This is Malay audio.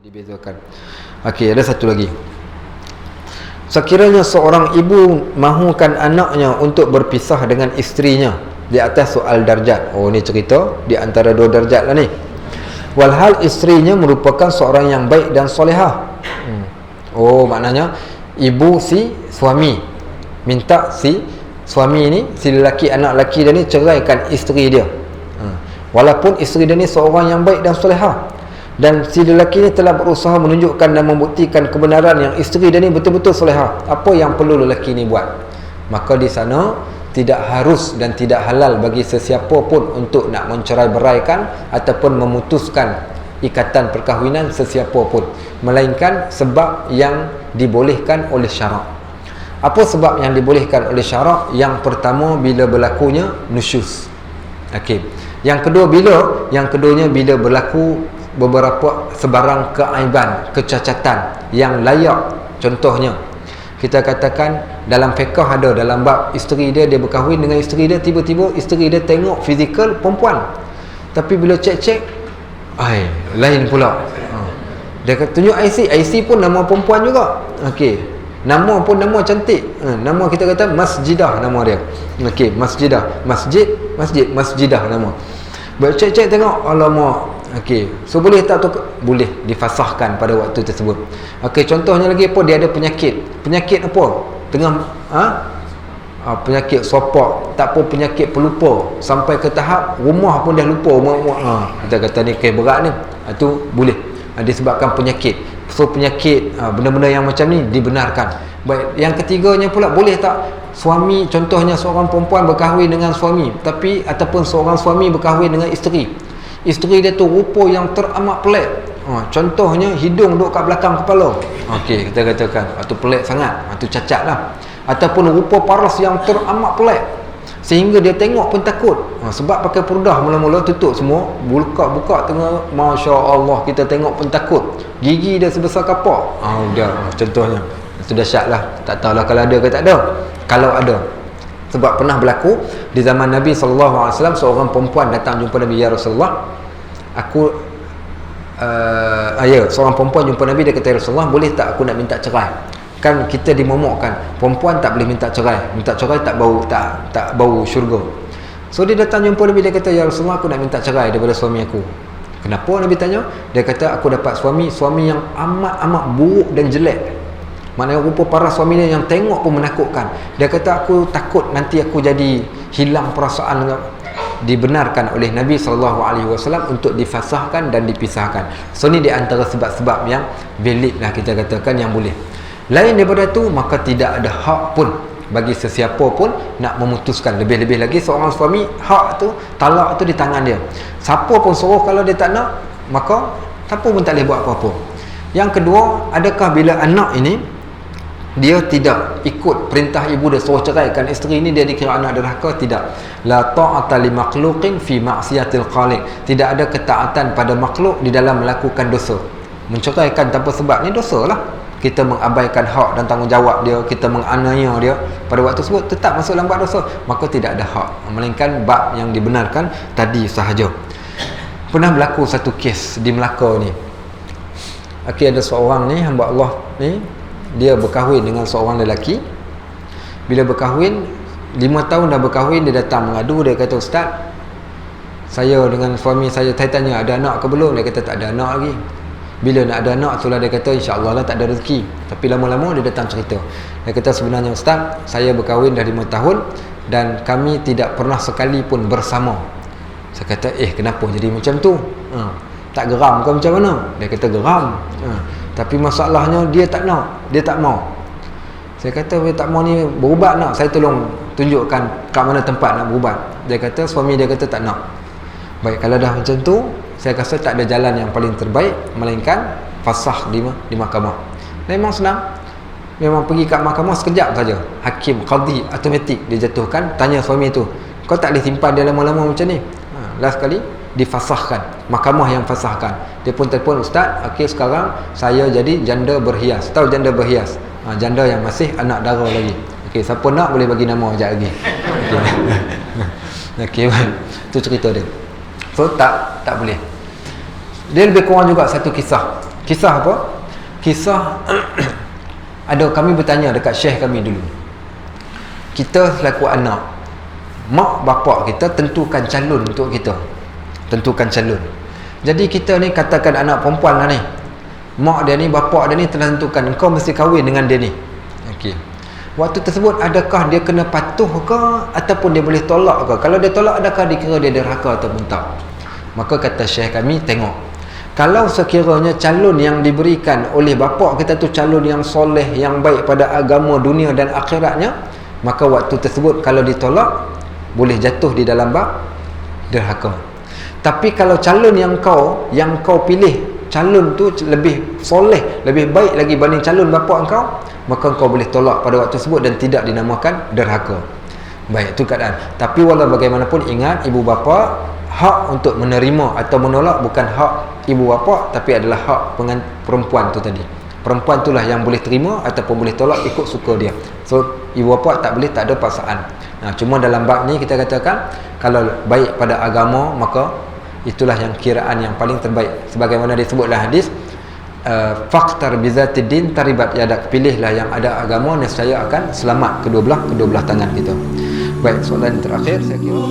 dibezakan. Okey, ada satu lagi. Sekiranya seorang ibu mahukan anaknya untuk berpisah dengan isterinya di atas soal darjat. Oh, ni cerita di antara dua darjat lah ni. Walhal isterinya merupakan seorang yang baik dan solehah. Oh, maknanya ibu si suami minta si suami ni, si lelaki, anak lelaki dia ni ceraikan isteri dia. Walaupun isteri dia ni seorang yang baik dan solehah, dan si lelaki ni telah berusaha menunjukkan dan membuktikan kebenaran yang isteri dia ni betul-betul solehah. Apa yang perlu lelaki ni buat? Maka di sana tidak harus dan tidak halal bagi sesiapa pun untuk nak mencerai-beraikan ataupun memutuskan ikatan perkahwinan sesiapa pun, melainkan sebab yang dibolehkan oleh syarak. Apa sebab yang dibolehkan oleh syarak? Yang pertama, bila berlakunya nusyuz. Okey. Yang kedua bila berlaku beberapa sebarang keaiban, kecacatan yang layak. Contohnya, kita katakan dalam fiqh ada, dalam bab isteri dia berkahwin dengan isteri dia, tiba-tiba isteri dia tengok fizikal perempuan, tapi bila cek-cek lain pula. Dia tunjuk IC pun nama perempuan juga. Okey, nama pun nama cantik. Nama kita kata masjidah nama dia. Okey, masjidah, masjidah nama. Cek-cek tengok, alamak. Okey, so boleh tak tu? Boleh difasahkan pada waktu tersebut. Okey, contohnya lagi apa? Dia ada penyakit. Penyakit apa? Tengah penyakit sopak, tak apa, penyakit pelupa, sampai ke tahap rumah pun dah lupa. Kita kata ni kes berat ni. Itu boleh disebabkan penyakit. So penyakit, benda-benda yang macam ni dibenarkan. Baik, yang ketiganya pula, boleh tak suami, contohnya seorang perempuan berkahwin dengan suami, tapi ataupun seorang suami berkahwin dengan isteri. Isteri dia tu rupa yang teramat pelik. Contohnya hidung duduk kat belakang kepala. Okey, kita katakan itu pelik sangat, itu cacat lah. Ataupun rupa paras yang teramat pelik sehingga dia tengok pun takut. Sebab pakai purdah, mula-mula tutup semua, buka tengah, Masya Allah, kita tengok pun takut. Gigi dia sebesar kapak. Dah, contohnya itu dahsyat lah. Tak tahulah kalau ada ke tak ada. Kalau ada, sebab pernah berlaku di zaman Nabi SAW, seorang perempuan datang jumpa Nabi, ya Rasulullah, seorang perempuan jumpa Nabi, dia kata, ya Rasulullah, boleh tak aku nak minta cerai? Kan kita dimomokkan perempuan tak boleh minta cerai tak bau syurga. So dia datang jumpa Nabi, dia kata, ya Rasulullah, aku nak minta cerai daripada suami aku. Kenapa? Nabi tanya. Dia kata, aku dapat suami yang amat buruk dan jelek. Maknanya rupa paras suami dia yang tengok pun menakutkan. Dia kata, aku takut nanti aku jadi hilang perasaan. Dibenarkan oleh Nabi SAW untuk difasahkan dan dipisahkan. So ni di antara sebab-sebab yang valid lah, kita katakan, yang boleh. Lain daripada tu, maka tidak ada hak pun bagi sesiapa pun nak memutuskan. Lebih-lebih lagi seorang suami, hak tu, talak tu di tangan dia. Siapa pun suruh, kalau dia tak nak, maka siapa pun tak boleh buat apa-apa. Yang kedua, adakah bila anak ini dia tidak ikut perintah ibu dia suruh ceraikan isteri ini, dia dikira anak derhaka? Tidak. La ta'ata li makhluqin fi ma'siyatil khaliq. Tidak ada ketaatan pada makhluk di dalam melakukan dosa. Menceraikan tanpa sebab ni dosa lah. Kita mengabaikan hak dan tanggungjawab dia, kita menganiaya dia pada waktu tersebut, tetap masuk dalam bab dosa. Maka tidak ada hak, melainkan bab yang dibenarkan tadi sahaja. Pernah berlaku satu kes di Melaka ni. Okey, ada seorang ni, hamba Allah ni, dia berkahwin dengan seorang lelaki. Bila berkahwin, 5 tahun dah berkahwin, dia datang mengadu. Dia kata, Ustaz, saya dengan suami saya tanya ada anak ke belum? Dia kata tak ada anak lagi. Bila nak ada anak, itulah dia kata, insya-Allah lah tak ada rezeki. Tapi lama-lama dia datang cerita. Dia kata, sebenarnya Ustaz, saya berkahwin dah 5 tahun dan kami tidak pernah sekali pun bersama. Saya kata, kenapa jadi macam tu? Tak geram ke macam mana? Dia kata, geram. Tapi masalahnya dia tak nak, dia tak mau. Saya kata, dia tak mau ni berubat nak? Saya tolong tunjukkan kat mana tempat nak berubat. Dia kata, suami dia kata tak nak. Baik, kalau dah macam tu, saya rasa tak ada jalan yang paling terbaik melainkan fasah di mahkamah. Memang senang. Memang pergi kat mahkamah sekejap saja. Hakim, qadhi, automatik dia jatuhkan. Tanya suami tu, kau tak boleh simpan dia lama-lama macam ni? Last kali difasahkan, mahkamah yang fasahkan. Dia pun telefon, Ustaz, okey, sekarang saya jadi janda berhias. Tahu janda berhias? Janda yang masih anak dara lagi. Okey, siapa nak boleh bagi nama sekejap lagi. Okey, itu cerita dia. So tak boleh. Dia lebih kurang juga satu kisah. Kisah apa? Kisah ada kami bertanya dekat syekh kami dulu. Kita selaku anak, mak bapak kita tentukan calon untuk kita. Tentukan calon. Jadi kita ni katakan anak perempuan lah ni. Mak dia ni, bapak dia ni telah tentukan engkau mesti kahwin dengan dia ni. Okey. Waktu tersebut adakah dia kena patuh ke ataupun dia boleh tolak ke? Kalau dia tolak, adakah dikira dia derhaka ataupun tak? Maka kata syekh kami, tengok. Kalau sekiranya calon yang diberikan oleh bapak kita tu calon yang soleh, yang baik pada agama, dunia dan akhiratnya, maka waktu tersebut kalau ditolak boleh jatuh di dalam bab derhaka. Tapi kalau calon yang kau pilih, calon tu lebih soleh, lebih baik lagi banding calon bapak engkau, maka engkau boleh tolak pada waktu tersebut dan tidak dinamakan derhaka. Baik, itu keadaan. Tapi walau bagaimanapun ingat, ibu bapa hak untuk menerima atau menolak bukan hak ibu bapa, tapi adalah hak perempuan tu tadi. Perempuan itulah yang boleh terima ataupun boleh tolak ikut suka dia. So ibu bapa tak boleh, tak ada paksaan. Nah, cuma dalam bab ni kita katakan kalau baik pada agama, maka itulah yang kiraan yang paling terbaik. Sebagaimana disebut dalam hadis, faqtar bizatiddin taribat yadak, pilihlah yang ada agama nescaya akan selamat kedua belah tangan kita. Baik, soalan terakhir saya kira